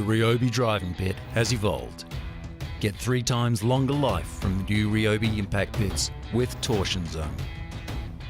Ryobi driving bit has evolved. Get 3 times longer life from new Ryobi impact bits with torsion zone.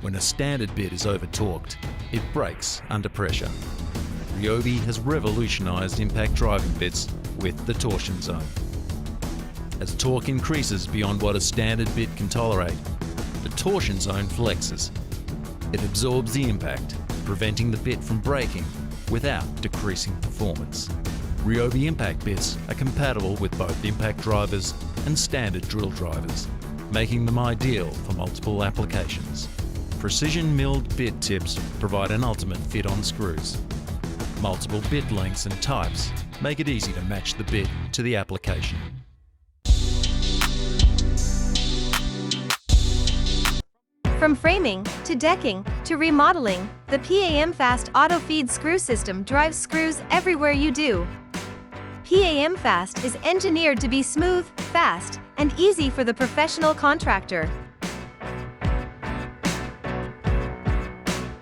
When a standard bit is over-torqued, it breaks under pressure. Ryobi has revolutionised impact driving bits with the torsion zone. As torque increases beyond what a standard bit can tolerate, the torsion zone flexes. It absorbs the impact, preventing the bit from breaking without decreasing performance. Ryobi impact bits are compatible with both impact drivers and standard drill drivers, making them ideal for multiple applications. Precision milled bit tips provide an ultimate fit on screws. Multiple bit lengths and types make it easy to match the bit to the application. From framing, to decking, to remodeling, the PAM Fast Auto Feed Screw System drives screws everywhere you do. PAM Fast is engineered to be smooth, fast, and easy for the professional contractor.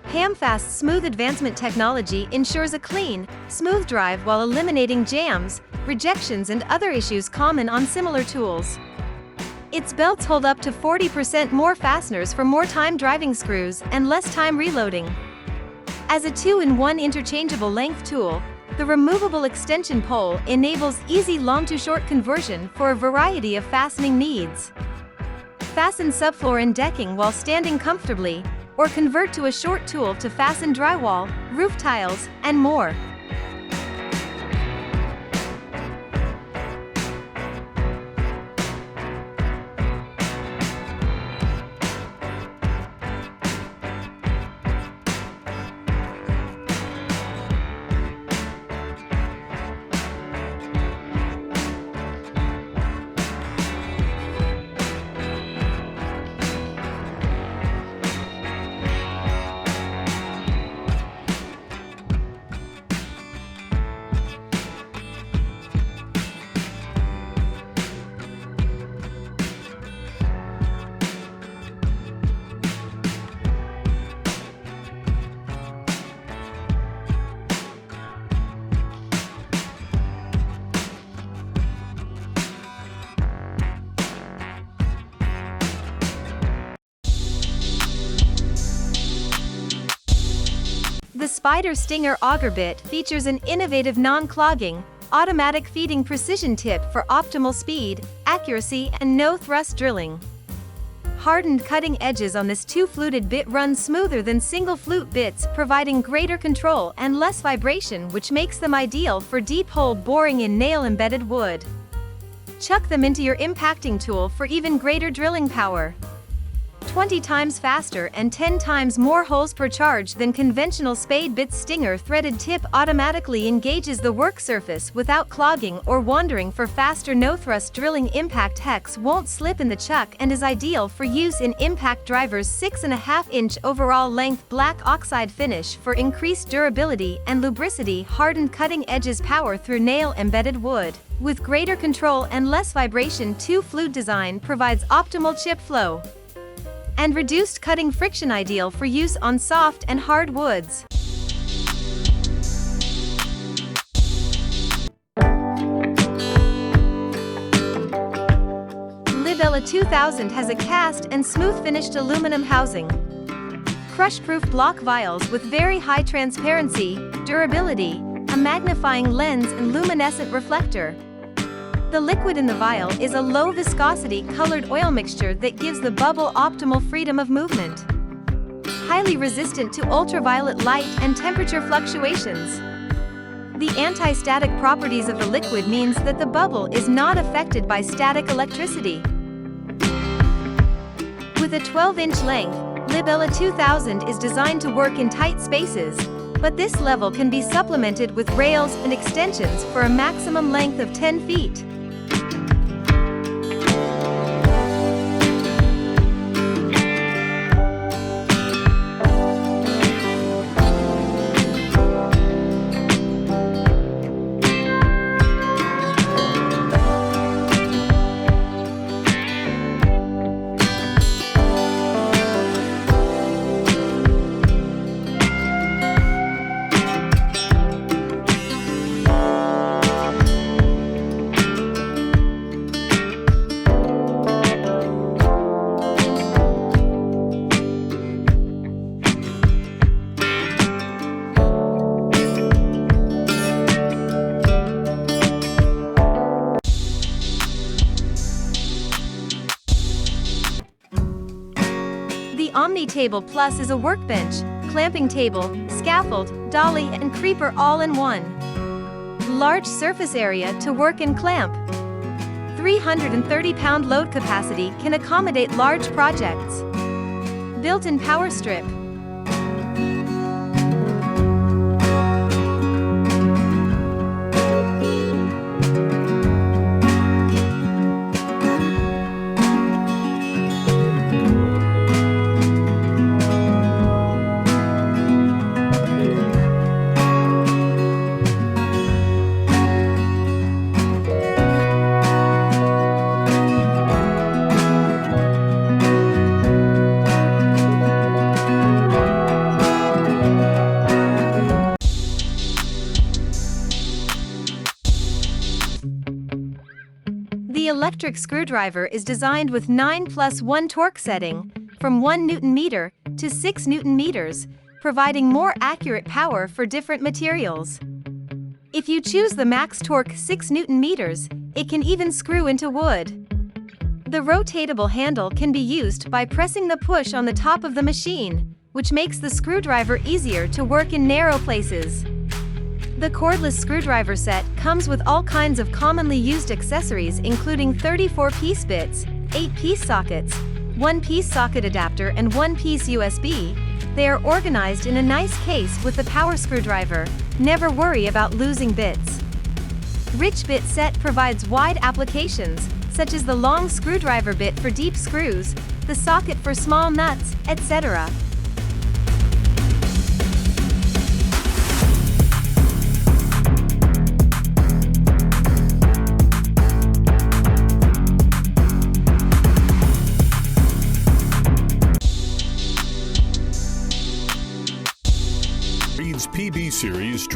PAM Fast's smooth advancement technology ensures a clean, smooth drive while eliminating jams, rejections, and other issues common on similar tools. Its belts hold up to 40% more fasteners for more time driving screws and less time reloading. As a 2-in-1 interchangeable length tool, the removable extension pole enables easy long-to-short conversion for a variety of fastening needs. Fasten subfloor and decking while standing comfortably, or convert to a short tool to fasten drywall, roof tiles, and more. The Spider Stinger Auger Bit features an innovative non-clogging, automatic feeding precision tip for optimal speed, accuracy, and no-thrust drilling. Hardened cutting edges on this 2-fluted bit run smoother than single-flute bits, providing greater control and less vibration, which makes them ideal for deep-hole boring in nail-embedded wood. Chuck them into your impacting tool for even greater drilling power. 20 times faster and 10 times more holes per charge than conventional spade bit. Stinger threaded tip automatically engages the work surface without clogging or wandering for faster no-thrust drilling. Impact hex won't slip in the chuck and is ideal for use in impact drivers. 6.5-inch overall length black oxide finish for increased durability and lubricity. Hardened cutting edges power through nail-embedded wood. With greater control and less vibration, 2-flute design provides optimal chip flow and reduced cutting friction, ideal for use on soft and hard woods. Libella 2000 has a cast and smooth finished aluminum housing. Crush-proof block vials with very high transparency, durability, a magnifying lens and luminescent reflector. The liquid in the vial is a low-viscosity colored oil mixture that gives the bubble optimal freedom of movement. Highly resistant to ultraviolet light and temperature fluctuations. The anti-static properties of the liquid means that the bubble is not affected by static electricity. With a 12-inch length, Libella 2000 is designed to work in tight spaces, but this level can be supplemented with rails and extensions for a maximum length of 10 feet. Table Plus is a workbench, clamping table, scaffold, dolly and creeper all in one. Large surface area to work and clamp. 330-pound load capacity can accommodate large projects. Built-in power strip. The electric screwdriver is designed with 9+1 torque setting, from 1 Nm to 6 Nm, providing more accurate power for different materials. If you choose the max torque 6 Nm, it can even screw into wood. The rotatable handle can be used by pressing the push on the top of the machine, which makes the screwdriver easier to work in narrow places. The cordless screwdriver set comes with all kinds of commonly used accessories including 34-piece bits, 8-piece sockets, 1-piece socket adapter and 1-piece USB. They are organized in a nice case with the power screwdriver. Never worry about losing bits. Rich bit set provides wide applications, such as the long screwdriver bit for deep screws, the socket for small nuts, etc. Reed's PB Series.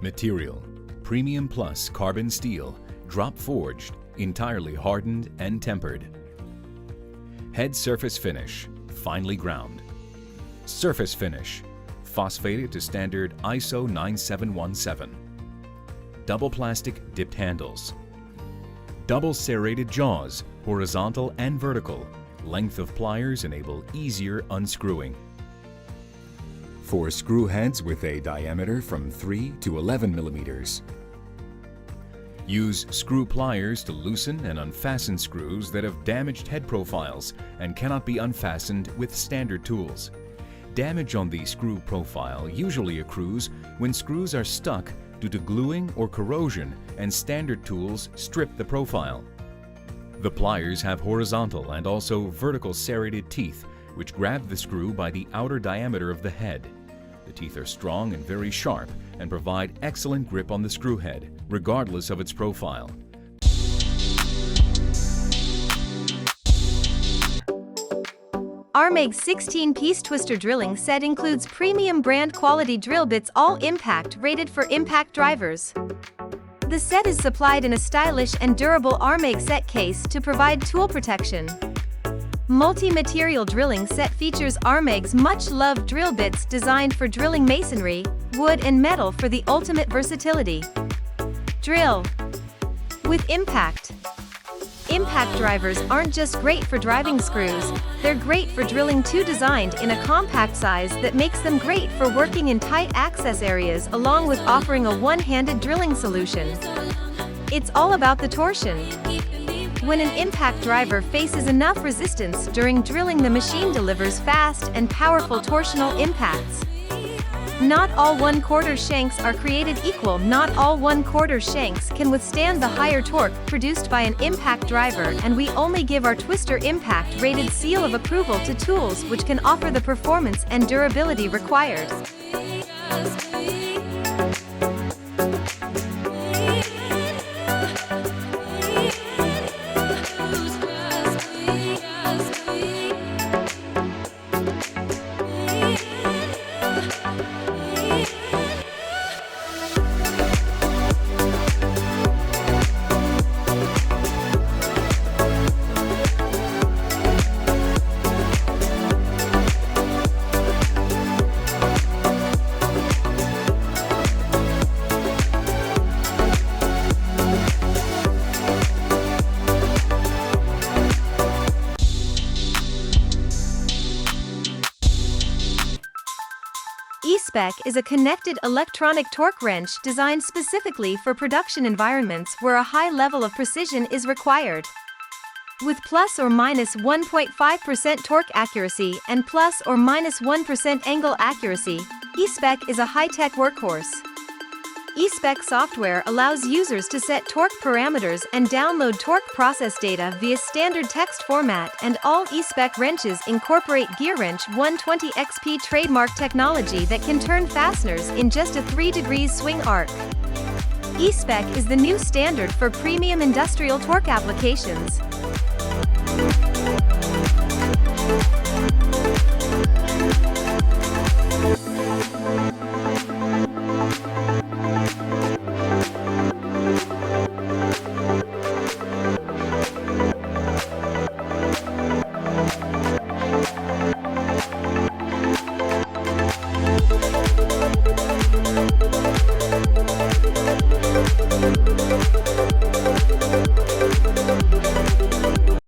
Material: Premium Plus carbon steel, drop forged, entirely hardened and tempered. Head surface finish, finely ground. Surface finish, phosphated to standard ISO 9717. Double plastic dipped handles. Double serrated jaws, horizontal and vertical. Length of pliers enable easier unscrewing. 4 screw heads with a diameter from 3 to 11 millimeters. Use screw pliers to loosen and unfasten screws that have damaged head profiles and cannot be unfastened with standard tools. Damage on the screw profile usually accrues when screws are stuck due to gluing or corrosion and standard tools strip the profile. The pliers have horizontal and also vertical serrated teeth which grab the screw by the outer diameter of the head. The teeth are strong and very sharp and provide excellent grip on the screw head, regardless of its profile. Armeg 16-piece twister drilling set includes premium brand quality drill bits, all impact rated for impact drivers. The set is supplied in a stylish and durable Armeg set case to provide tool protection. Multi-material drilling set features Armeg's much-loved drill bits designed for drilling masonry, wood and metal for the ultimate versatility. Drill with impact. Impact drivers aren't just great for driving screws, they're great for drilling too, designed in a compact size that makes them great for working in tight access areas along with offering a one-handed drilling solution. It's all about the torsion. When an impact driver faces enough resistance during drilling, the machine delivers fast and powerful torsional impacts. Not all 1/4 shanks are created equal. Not all 1/4 shanks can withstand the higher torque produced by an impact driver, and we only give our Twister Impact rated seal of approval to tools which can offer the performance and durability required. E-Spec is a connected electronic torque wrench designed specifically for production environments where a high level of precision is required. With plus or minus 1.5% torque accuracy and plus or minus 1% angle accuracy, E-Spec is a high-tech workhorse. E-Spec software allows users to set torque parameters and download torque process data via standard text format, and all E-Spec wrenches incorporate GearWrench 120 XP trademark technology that can turn fasteners in just a 3-degree swing arc. E-Spec is the new standard for premium industrial torque applications.